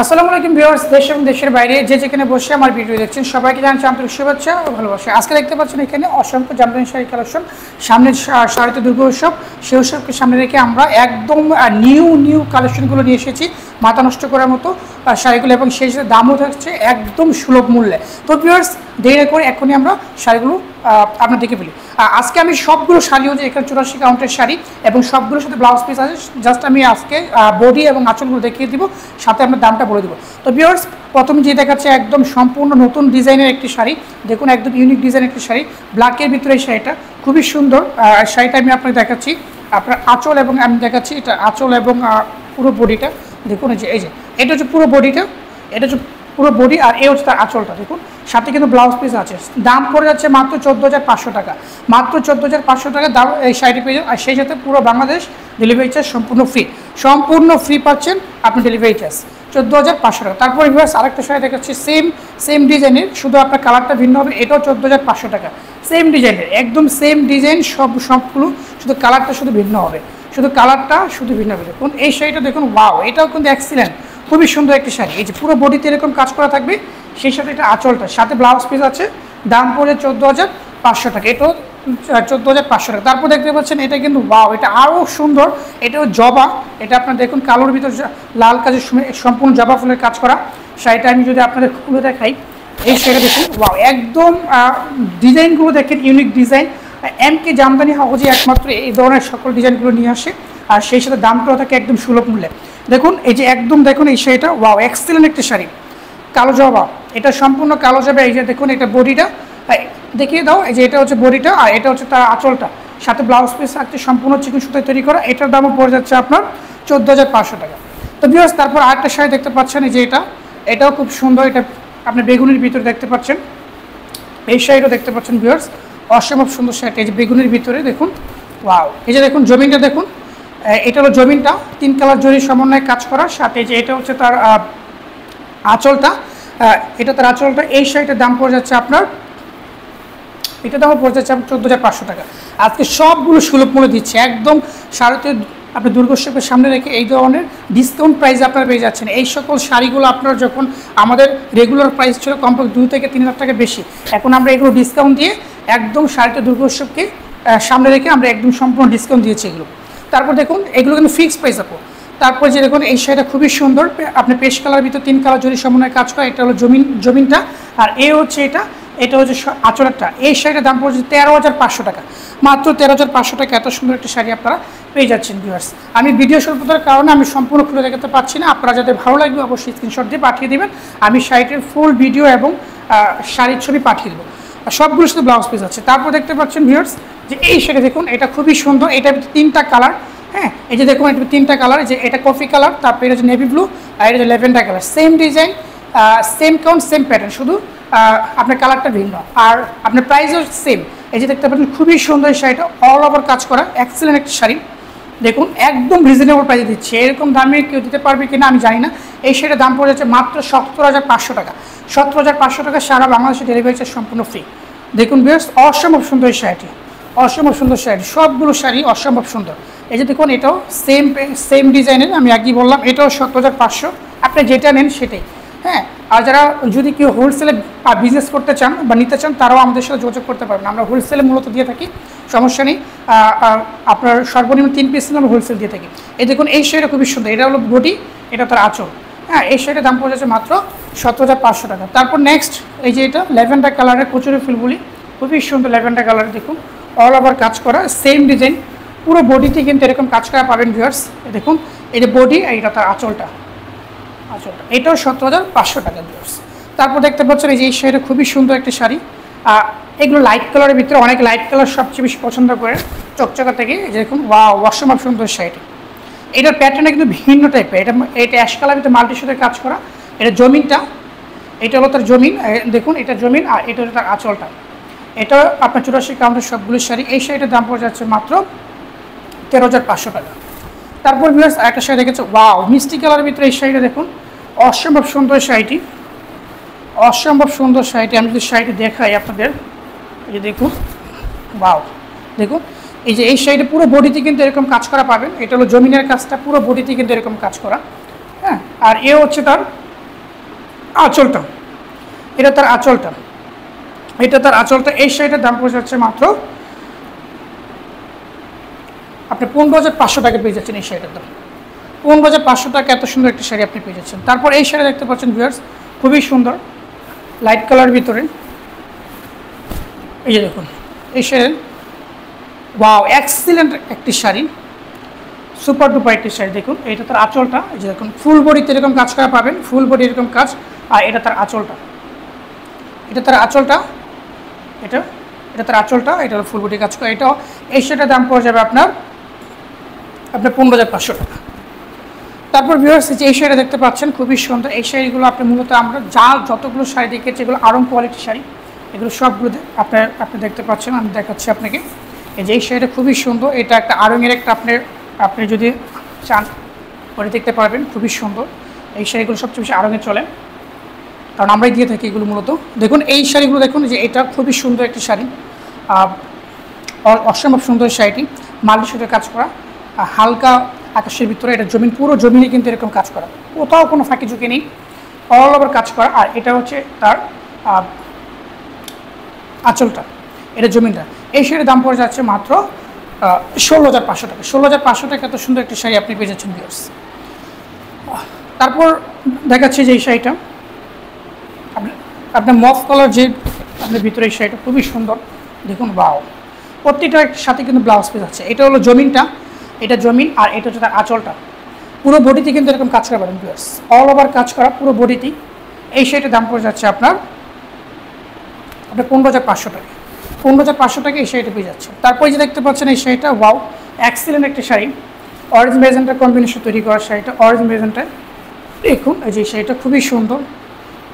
আসসালামু আলাইকুম ভিউয়ার্স, দেশ এবং দেশের বাইরে যে যেখানে বসে আমার ভিডিও দেখছেন সবাইকে জানাচ্ছি আন্তরিক শুভেচ্ছা ও ভালোবাসা। আজকে দেখতে পাচ্ছেন এখানে অসংখ্য জামদানি শাড়ি কালেকশন। সামনে শাড়িতে দুর্গা উৎসব, সেই উৎসবকে সামনে রেখে আমরা একদম নিউ কালেকশনগুলো নিয়ে এসেছি, মাথা নষ্ট করার মতো শাড়িগুলো, এবং সেই সাথে দামও থাকছে একদম সুলভ মূল্যে। তো ভিউয়ার্স, দেরি করে এখনই আমরা শাড়িগুলো আপনার দেখে ফেলি। আজকে আমি সবগুলো শাড়ি হচ্ছে এখানে 84 কাউন্টের শাড়ি এবং সবগুলোর সাথে ব্লাউজ পিস আছে। জাস্ট আমি আজকে বডি এবং আঁচলগুলো দেখিয়ে দিব, সাথে আপনার দামটা বলে দেবো। তো ভিউয়ার্স, প্রথমে যে দেখাচ্ছে একদম সম্পূর্ণ নতুন ডিজাইনের একটি শাড়ি। দেখুন, একদম ইউনিক ডিজাইনের একটি শাড়ি, ব্ল্যাকের ভিতরে এই শাড়িটা খুবই সুন্দর। শাড়িটা আমি আপনাকে দেখাচ্ছি, আপনার আঁচল এবং আমি দেখাচ্ছি এটা আঁচল এবং পুরো বডিটা। দেখুন এই যে এটা হচ্ছে পুরো বডিটা, এটা হচ্ছে পুরো বডি, আর এই হচ্ছে তার আঁচলটা। দেখুন, সাথে কিন্তু ব্লাউজ পিস আছে। দাম পড়ে যাচ্ছে মাত্র 14,500 টাকা, মাত্র 14,500 টাকা দাম এই শাড়িটি পেয়ে যান। আর সেই সাথে পুরো বাংলাদেশ ডেলিভারি চার্জ সম্পূর্ণ ফ্রি পাচ্ছেন আপনি ডেলিভারি চার্জ 14,500 টাকা। তারপরে ভিউয়ার্স আরেকটা শাড়ি দেখাচ্ছি সেম ডিজাইনের, শুধু আপনার কালারটা ভিন্ন হবে। এটাও 14,500 টাকা, সেম ডিজাইনের, একদম সেম ডিজাইন, সবগুলো, শুধু কালারটা শুধু ভিন্ন হবে, ভিন্ন হবে। দেখুন এই শাড়িটা দেখুন, ওয়াও, এটাও কিন্তু এক্সিলেন্ট, খুবই সুন্দর একটি শাড়ি। এই যে পুরো বডিতে এরকম কাজ করা থাকবে, সেই সাথে এটা আঁচলটা, সাথে ব্লাউজ পিস আছে। দাম পড়ে 14,500 টাকা, এটাও 14,500 টাকা। তারপর দেখতে পাচ্ছেন এটা কিন্তু ওয়াও, এটা আরও সুন্দর। এটাও জবা, এটা আপনার দেখুন কালোর ভিতর লাল কাজের সম্পূর্ণ জবা ফুলের কাজ করা শাড়িটা। আমি যদি আপনাদের খুলে দেখাই, এই শাড়িটা দেখুন, ওয়াও, একদম ডিজাইনগুলো দেখেন ইউনিক ডিজাইন। এমকে জামদানি হাউজে একমাত্র এই ধরনের সকল ডিজাইনগুলো নিয়ে আসে, আর সেই সাথে দামটাও থাকে একদম সুলভ মূল্যে। দেখুন এই যে একদম দেখুন এই শাড়িটা, ওয়াও, এক্সেলেন্ট একটা শাড়ি, কালো জবা, এটা সম্পূর্ণ কালো জবা। এই যে দেখুন এটা বডিটা দেখিয়ে দাও, এই যে এটা হচ্ছে বডিটা, আর এটা হচ্ছে তার আঁচলটা, সাথে ব্লাউজ পিস থাকছে সম্পূর্ণ চিকন সুতায় তৈরি করা। এটার দামও পড়ে যাচ্ছে আপনার 14,500 টাকা। তো ভিউয়ার্স, তারপর আরেকটা শাড়ি দেখতে পাচ্ছেন, এই যে এটাও খুব সুন্দর। এটা আপনি বেগুনের ভিতরে দেখতে পাচ্ছেন, এই শাড়িটাও দেখতে পাচ্ছেন ভিউয়ার্স, অসম্ভব সুন্দর শাড়িটা। এই যে বেগুনের ভিতরে দেখুন, ওয়াও, এই যে দেখুন জমিনটা দেখুন, এটা হলো জমিনটা 3 কালার জরির সমন্বয়ে কাজ করার সাথে যে এটা হচ্ছে তার আঁচলটা, তার আঁচলটা। এই শাড়িটার দাম পড়ে যাচ্ছে আপনার, এটা দামও পড়ে যাচ্ছে 14,500 টাকা। আজকে সবগুলো সুলভ মূল্যে দিচ্ছে, একদম শাড়িতে আপনি দুর্গোৎসবের সামনে রেখে এই ধরনের ডিসকাউন্ট প্রাইসে আপনারা পেয়ে যাচ্ছেন। এই সকল শাড়িগুলো আপনার যখন আমাদের রেগুলার প্রাইস ছিল কমপক্ষে 2 থেকে 3 লাখ টাকা বেশি, এখন আমরা এগুলো ডিসকাউন্ট দিয়ে একদম শাড়িতে দুর্গোৎসবকে সামনে রেখে আমরা একদম সম্পূর্ণ ডিসকাউন্ট দিয়েছি এগুলো। তারপর দেখুন এগুলো কিন্তু ফিক্সড প্রাইস আপু। তারপর যে দেখুন এই শাড়িটা খুবই সুন্দর, আপনি পেশ কালার ভিতর 3 কালার জরি সমন্বয়ে কাজ করা। এটা হলো জমিনটা, আর হচ্ছে এটা হচ্ছে আঁচলেরটা। এই শাড়িটার দাম পড়ছে 13,500 টাকা, মাত্র 13,500 টাকা। এত সুন্দর একটা শাড়ি আপনারা পেয়ে যাচ্ছেন ভিউয়ার্স। আমি ভিডিও স্বল্পতার কারণে আমি সম্পূর্ণ খুলে দেখাতে পারছি না, আপনারা যাদের ভালো লাগবে অবশ্যই স্ক্রিনশট দিয়ে পাঠিয়ে দেবেন। আমি শাড়িটির ফুল ভিডিও এবং শাড়ির ছবি পাঠিয়ে দেবো, সবগুলোর সাথে ব্লাউজ পিস আছে। তারপর দেখতে পাচ্ছেন ভিউয়ার্স যে এই শাড়ি দেখুন, এটা খুবই সুন্দর। এটা 3টা কালার, হ্যাঁ, এই যে দেখুন এটা 3টা কালার, যে এটা কফি কালার, তারপর এটা হচ্ছে নেভি ব্লু, আর এটা হচ্ছে lavender colour. Same design, same count, same pattern, শুধু আপনার কালারটা ভিন্ন, আর আপনার প্রাইসও সেম। এই যে দেখতে পাচ্ছেন খুবই সুন্দর এই শাড়িটা, অল ওভার কাজ করা, এক্সেলেন্ট একটা শাড়ি। দেখুন একদম রিজনেবল প্রাইসে দিচ্ছে, এরকম দামে কেউ দিতে পারবে কিনা আমি জানি না। এই শাড়ির দাম পড়ে যাচ্ছে মাত্র 17,500 টাকা, 17,500 টাকা, সারা বাংলাদেশে ডেলিভারি চার্জ সম্পূর্ণ ফ্রি। দেখুন বেশ অসম্ভব সুন্দর এই শাড়িটি, অসম্ভব সুন্দর শাড়ি, সবগুলো শাড়ি অসম্ভব সুন্দর। এই যে দেখুন এটাও সেম ডিজাইনের, আমি আগেই বললাম এটাও 17,500, আপনি যেটা নেন সেটাই, হ্যাঁ। আর যারা যদি কেউ হোলসেলে বিজনেস করতে চান বা নিতে চান, তারাও আমাদের সাথে যোগাযোগ করতে পারবেন। আমরা হোলসেলে মূলত দিয়ে থাকি, সমস্যা নেই। আপনার সর্বনিম্ন 3 পিস আমরা হোলসেল দিয়ে থাকি। এই দেখুন এই শাড়িটা খুবই সুন্দর, এটা হলো বডি, এটা তার আঁচল, হ্যাঁ। এই শাড়িটার দাম পড়ে যাচ্ছে মাত্র 17,500 টাকা। তারপর নেক্সট এই যে এটা ল্যাভেন্ডার কালারের কচুরি ফুলগুলি, খুবই সুন্দর ল্যাভেন্ডার কালার। দেখুন অল ওভার কাজ করা, সেম ডিজাইন, পুরো বডিতে কিন্তু এরকম কাজ করা পাবেন ভিউয়ার্স। দেখুন এই যে বডি, এইটা তার আঁচলটা, এটাও 17,500 টাকা ভিউয়ার্স। তারপর দেখতে পাচ্ছেন এই যে এই শাড়িটা খুবই সুন্দর একটা শাড়ি, এগুলো লাইট কালারের ভিতরে, অনেক লাইট কালার সবচেয়ে বেশি পছন্দ করে চকচকা থেকে। দেখুন ওয়াও, অসম্ভব সুন্দর শাড়িটি। এটার প্যাটার্নটা কিন্তু ভিন্ন টাইপের, এটা অ্যাশ কালার ভিতরে মাল্টি সুতোর কাজ করা। এটা জমিনটা, এটা হলো তার জমিন, দেখুন এটা জমিন, আর এটা হলো তার আঁচলটা। এটা আপনার 84 কাউন্টের সবগুলো শাড়ি। এই শাড়িটার দাম পড়ে যাচ্ছে মাত্র 13,500 টাকা। তারপর ভিউয়ার্স একটা শাড়ি দেখেছে, ওয়াও, মিষ্টি কালারের ভিতরে এই শাড়িটা দেখুন, অসম্ভব সুন্দর শাড়িটি, অসম্ভব সুন্দর শাড়িটি। আমি যদি শাড়িটি দেখাই আপনাদের, এই যে দেখুন, ওয়াও, দেখুন এই যে এই শাড়িটা পুরো বডিতে কিন্তু এরকম কাজ করা পাবেন। এটা হলো জমিনের কাজটা, পুরো বডিতে কিন্তু এরকম কাজ করা, হ্যাঁ। আর হচ্ছে তার আঁচলটা, এটা তার আঁচলটা, এটা তার আঁচলটা। এই শাড়িটার দাম পড়ে যাচ্ছে মাত্র আপনি 15,500 টাকা পেয়ে যাচ্ছেন। এই শাড়িটার দাম 15,500 টাকা। এত সুন্দর একটা শাড়ি আপনি পেয়ে যাচ্ছেন। তারপর এই শাড়ি দেখতে পাচ্ছেন ভিউয়ার্স, খুবই সুন্দর লাইট কালার ভিতরে। এই যে দেখুন এই শাড়ি, ওয়াও এক্সিলেন্ট একটি শাড়ি, সুপার ডুপার একটি শাড়ি। দেখুন এটা তার আঁচলটা, এই যে দেখুন ফুল বডিতে এরকম কাজ করা পাবেন, ফুল বডি এরকম কাজ। আর এটা তার আঁচলটা, এটা তার আঁচলটা, এটা এটা তার আঁচলটা, এটা হলো ফুল বডি কাজ করা। এটাও এই শাড়িটার দাম পড়ে যাবে আপনার 15,500 টাকা। তারপর ভিউয়ার্স যে এই শাড়িটা দেখতে পাচ্ছেন খুবই সুন্দর। এই শাড়িগুলো আপনি মূলত আমরা যতগুলো শাড়ি দেখেছি এগুলো আরং কোয়ালিটির শাড়ি, এগুলো সবগুলো আপনি দেখতে পাচ্ছেন। আমি দেখাচ্ছি আপনাকে। এই যে এই শাড়িটা খুবই সুন্দর, এটা একটা আরঙের একটা আপনি যদি চান পরে দেখতে পারবেন, খুবই সুন্দর। এই শাড়িগুলো সবচেয়ে বেশি আরঙে চলে, কারণ আমরাই দিয়ে থাকি এগুলো মূলত। দেখুন এই শাড়িগুলো দেখুন, যে এটা খুবই সুন্দর একটি শাড়ি, অসম্ভব সুন্দর শাড়িটি, মাল্টি সুতোর কাজ করা, হালকা আকাশের ভিতরে। এটা জমিন, পুরো জমিনে কিন্তু এরকম কাজ করা, কোথাও কোনো ফাঁকি ঝুঁকি নেই, অল ওভার কাজ করা। আর এটা হচ্ছে তার আঁচলটা, এটা জমিনটা। এই শাড়ির দাম পড়ে যাচ্ছে মাত্র 16,500 টাকা। 16,500 টাকা এত সুন্দর একটি শাড়ি আপনি পেয়ে যাচ্ছেন ভিউয়ার্স। তারপর দেখাচ্ছে যে এই শাড়িটা আপনার মফ কালার, যে আপনার ভিতরে এই শাড়িটা খুবই সুন্দর। দেখুন বাও, প্রত্যেকটার সাথে কিন্তু ব্লাউজ পিস আছে। এটা হলো জমিনটা, এটা জমিন, আর এটা হচ্ছে তার আঁচলটা। পুরো বডিতে কিন্তু এরকম কাজ করা পারেন ভিউয়ার্স, অল ওভার কাজ করা পুরো বডিতেই। এই শাড়িটার দাম পড়ে যাচ্ছে আপনার 15,500 টাকা। 15,500 টাকা এই শাড়িটা পেয়ে যাচ্ছে। তারপরে যে দেখতে পাচ্ছেন এই শাড়িটা, ওয়াও এক্সিলেন্ট একটা শাড়ি, অরেঞ্জ মেজেন্টার কম্বিনেশন তৈরি করা শাড়িটা, অরেঞ্জ মেজেন্টার। দেখুন এই যে শাড়িটা খুবই সুন্দর,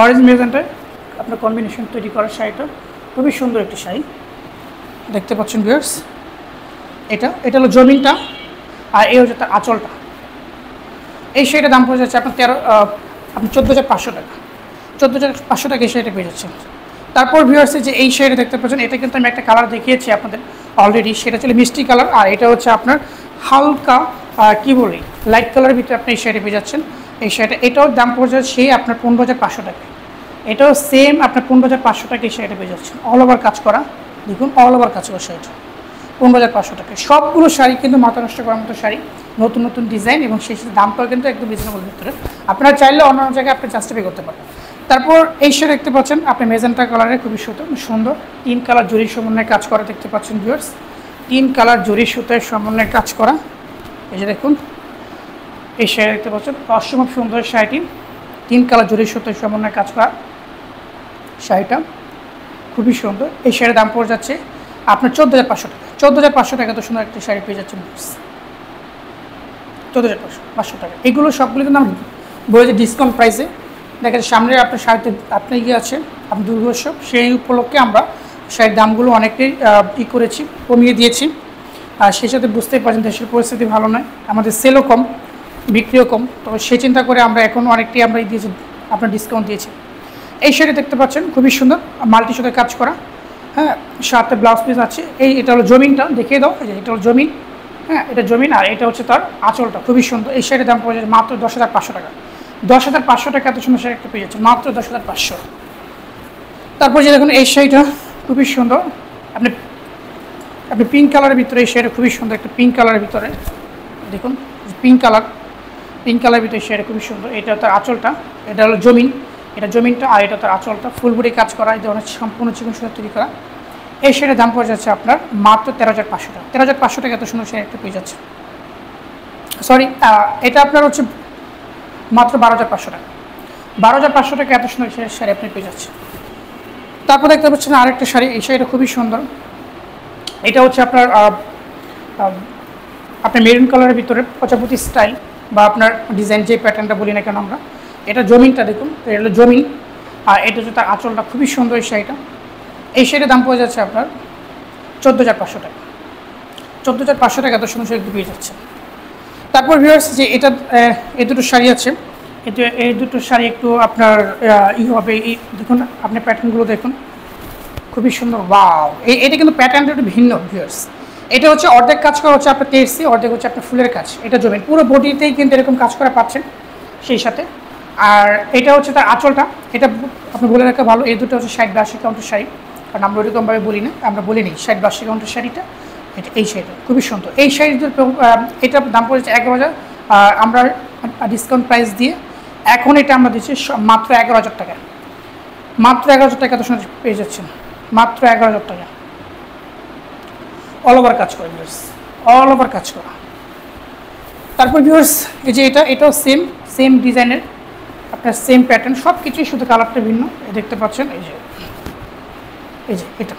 অরেঞ্জ মেজেন্টার আপনার কম্বিনেশন তৈরি করা শাড়িটা, খুবই সুন্দর একটি শাড়ি দেখতে পাচ্ছেন ভিউয়ার্স। এটা হলো জমিনটা, আর এই হচ্ছে তার আঁচলটা। এই শাড়িটার দাম পড়ে যাচ্ছে আপনার 14,500 টাকা। 14,500 টাকা এই শাড়িটা পেয়ে যাচ্ছেন। তারপর ভিউয়ার্সে যে এই শাড়িটা দেখতে পাচ্ছেন, এটা কিন্তু আমি একটা কালার দেখিয়েছি আপনাদের অলরেডি, সেটা ছিল মিষ্টি কালার। আর এটা হচ্ছে আপনার হালকা কি বলি লাইট কালারের ভিতরে আপনি এই শাড়িটা পেয়ে যাচ্ছেন। এই শাড়িটা এটাও দাম পড়ে যাচ্ছে সেই আপনার 15,500 টাকা। এটাও সেম আপনার 15,500 টাকা এই শাড়িটা পেয়ে যাচ্ছেন, অল ওভার কাজ করা। দেখুন অল ওভার কাজ করা শাড়িটা 15,500 টাকা। সবগুলো শাড়ি কিন্তু মাথা নষ্ট করার মতো শাড়ি, নতুন নতুন ডিজাইন, এবং সেই সাথে দামটাও কিন্তু একদম রিজনেবল ভিতরে। আপনারা চাইলে অন্যান্য জায়গায় আপনি জাস্টিফাই করতে পারেন। তারপর এই শাড়ি দেখতে পাচ্ছেন আপনি মেজেন্টা কালারের, খুবই সুন্দর 3 কালার জরির সমন্বয়ে কাজ করা দেখতে পাচ্ছেন ভিউয়ার্স। 3 কালার জরির সুতার সমন্বয়ে কাজ করা। এই যে দেখুন এই শাড়ি দেখতে পাচ্ছেন, অসম্ভব সুন্দর শাড়িটি, 3 কালার জরির সুতার সমন্বয়ে কাজ করা শাড়িটা খুবই সুন্দর। এই শাড়ির দাম পড়ে যাচ্ছে আপনার 14,500 টাকা। 14,500 টাকা তো সুন্দর একটা শাড়ি পেয়ে যাচ্ছেন 14,500 টাকা। এগুলো সবগুলো কিন্তু আমরা বলে যে ডিসকাউন্ট প্রাইসে। দেখেন সামনে আপনার শাড়িতে আপনি ইয়ে আছে আপনার দুর্গোৎসব, সেই উপলক্ষে আমরা শাড়ির দামগুলো অনেকটাই করেছি, কমিয়ে দিয়েছি। আর সেই সাথে বুঝতেই পারছেন দেশের পরিস্থিতি ভালো নয়, আমাদের সেলও কম, বিক্রিও কম। তো সেই চিন্তা করে আমরা এখন অনেকটাই আমরা দিয়েছি, আপনার ডিসকাউন্ট দিয়েছি। এই শাড়ি দেখতে পাচ্ছেন খুবই সুন্দর, মাল্টি সুতোয় কাজ করা, হ্যাঁ, সাথে ব্লাউজ পিস আছে। এটা হলো জমিনটা, দেখিয়ে দাও। এটা হলো জমিন, হ্যাঁ এটা জমিন, আর এটা হচ্ছে তার আঁচলটা, খুবই সুন্দর। এই শাড়ির দাম পড়ে যাচ্ছে মাত্র 10,500 টাকা। 10,500 টাকা এত সুন্দর শাড়ি একটা পেয়ে যাচ্ছে মাত্র 10,500। তারপর যে দেখুন এই শাড়িটা খুবই সুন্দর, আপনি পিঙ্ক কালারের ভিতরে, এই শাড়িটা খুবই সুন্দর একটা পিঙ্ক কালারের ভিতরে। দেখুন পিঙ্ক কালারের ভিতরে শাড়িটা খুবই সুন্দর। এটা তার আঁচলটা, এটা হলো জমিন, এটা জমিনটা, আর এটা তার আঁচলটা, ফুলবুড়ি কাজ করা, এই ধরনের সম্পূর্ণ চিকন সুতা তৈরি করা। এই শাড়ির দাম পড়ে যাচ্ছে আপনার মাত্র 13,500 টাকা। 13,500 টাকা এত সুন্দর শাড়ি একটা পেয়ে যাচ্ছে। সরি, এটা আপনার হচ্ছে মাত্র 12,500 টাকা। 12,500 টাকা এত সুন্দর শাড়ি আপনি পেয়ে যাচ্ছে। তারপর দেখতে পাচ্ছেন আরেকটা শাড়ি, এই শাড়িটা খুবই সুন্দর। এটা হচ্ছে আপনার মেরুন কালারের ভিতরে প্রজাপতি স্টাইল বা আপনার ডিজাইন, যে প্যাটার্নটা বলি না কেন আমরা। এটা জমিনটা দেখুন, এটা হলো জমিন, আর এটা হচ্ছে তার আঁচলটা, খুবই সুন্দর এই শাড়িটা। এই শাড়ির দাম পড়ে যাচ্ছে আপনার 14,500 টাকা। 14,500 টাকা এত সুন্দর শাড়ি পেয়ে যাচ্ছে। তারপর ভিউয়ার্স যে এই দুটো শাড়ি আছে, এই দুটো শাড়ি একটু আপনার হবে, এই দেখুন আপনি প্যাটার্নগুলো দেখুন, খুবই সুন্দর। ওয়াও, এটা কিন্তু প্যাটার্নটা একটু ভিন্ন ভিউয়ার্স। এটা হচ্ছে অর্ধেক কাজ করা হচ্ছে আপনার তেরসি, অর্ধেক হচ্ছে আপনার ফুলের কাজ। এটা জমিন, পুরো বডিতেই কিন্তু এরকম কাজ করা পাচ্ছেন। সেই সাথে আর এটা হচ্ছে তার আঁচলটা, এটা আপনি বলে রাখা ভালো, এই দুটো হচ্ছে 60-82 কাউন্টের শাড়ি, কারণ আমরা ওইরকমভাবে বলি না, আমরা বলি নিই 60-82 কাউন্টের শাড়িটা, এটা এই শাড়িটা খুবই সুন্দর। এই শাড়িটার এটার দাম পড়েছে 11,000, আমরা ডিসকাউন্ট প্রাইস দিয়ে এখন এটা আমরা দিচ্ছি মাত্র 11,000 টাকা, মাত্র 11,000 টাকা তো পেয়ে যাচ্ছেন, মাত্র 11,000 টাকা। অল ওভার কাজ করা ভিউয়ার্স, অল ওভার কাজ করা। তারপর ভিউয়ার্স এই যে এটাও সেম ডিজাইনের, আপনার সেম প্যাটার্ন, সব কিছুই, শুধু কালারটা ভিন্ন। দেখতে পাচ্ছেন এই যে এটা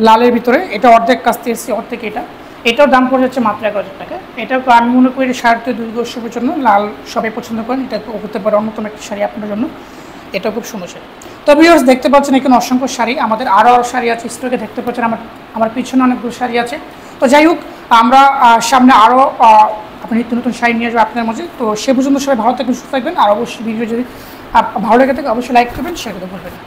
লালের ভিতরে, এটা অর্ধেক কাস্তে এসেছে, অর্ধেক এটাও দাম পড়ে যাচ্ছে মাত্র 11,000 টাকা। এটা আমি মনে করি শাড়িতে দুর্গা উৎসবের জন্য লাল সবাই পছন্দ করেন, এটা হতে পারে অন্যতম একটা শাড়ি আপনার জন্য, এটাও খুব সুন্দর শাড়ি। তো ভিউয়ার্স দেখতে পাচ্ছেন এখানে অসংখ্য শাড়ি, আমাদের আরও শাড়ি আছে স্টকে, দেখতে পাচ্ছেন আমার পিছনে অনেকগুলো শাড়ি আছে। তো যাই হোক, আমরা সামনে আরও আপনি নিত্য নতুন শাড়ি নিয়ে আসবো আপনার মাঝে। তো সে পর্যন্ত সবাই ভালো থাকবেন, সুস্থ থাকবেন, আর অবশ্যই ভিডিও যদি ভালো লেগে থাকে অবশ্যই লাইক করবেন, শেয়ার করতে ভুলবেন না।